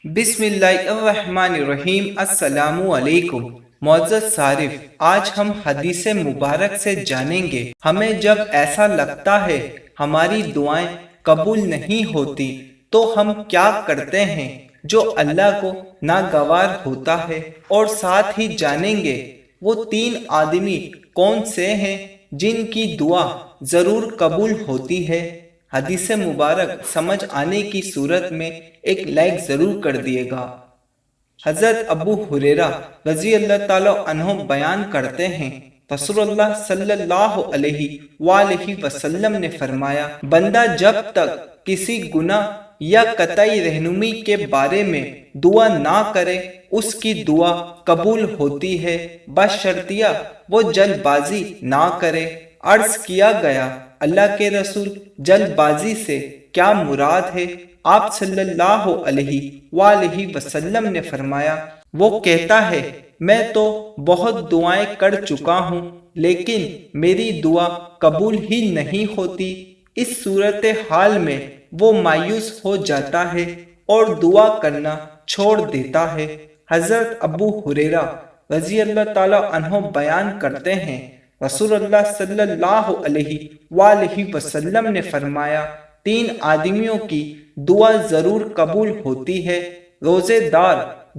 بسم اللہ الرحمن الرحیم۔ السلام علیکم معزز صارف، آج ہم حدیث مبارک سے جانیں گے ہمیں جب ایسا لگتا ہے ہماری دعائیں قبول نہیں ہوتی تو ہم کیا کرتے ہیں جو اللہ کو ناگوار ہوتا ہے، اور ساتھ ہی جانیں گے وہ 3 آدمی کون سے ہیں جن کی دعا ضرور قبول ہوتی ہے۔ حدیث مبارک سمجھ آنے کی صورت میں ایک لائک ضرور کر دیے گا۔ حضرت ابو ہریرہ رضی اللہ تعالیٰ عنہ بیان کرتے ہیں، رسول اللہ صلی اللہ علیہ وآلہ وسلم نے فرمایا، بندہ جب تک کسی گناہ یا قطعی رہنمی کے بارے میں دعا نہ کرے اس کی دعا قبول ہوتی ہے، بشرطیہ وہ جلد بازی نہ کرے۔ عرض کیا گیا، اللہ کے رسول، جلد بازی سے کیا مراد ہے؟ آپ صلی اللہ علیہ وآلہ وسلم نے فرمایا، وہ کہتا ہے میں تو بہت دعائیں کر چکا ہوں لیکن میری دعا قبول ہی نہیں ہوتی۔ اس صورتحال میں وہ مایوس ہو جاتا ہے اور دعا کرنا چھوڑ دیتا ہے۔ حضرت ابو ہریرہ رضی اللہ تعالیٰ عنہ بیان کرتے ہیں، رسول اللہ صلی اللہ علیہ وآلہ وسلم نے فرمایا، 3 آدمیوں کی دعا ضرور قبول ہوتی ہے۔ روزے دار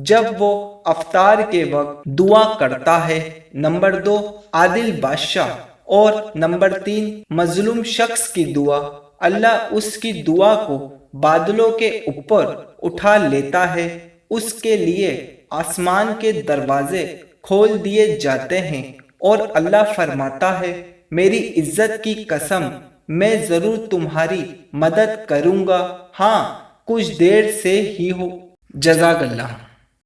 جب وہ افطار کے وقت دعا کرتا ہے، نمبر 2 عادل بادشاہ، اور نمبر 3 مظلوم شخص کی دعا، اللہ اس کی دعا کو بادلوں کے اوپر اٹھا لیتا ہے، اس کے لیے آسمان کے دروازے کھول دیے جاتے ہیں اور اللہ فرماتا ہے، میری عزت کی قسم میں ضرور تمہاری مدد کروں گا، ہاں کچھ دیر سے ہی ہو۔ جزاک اللہ۔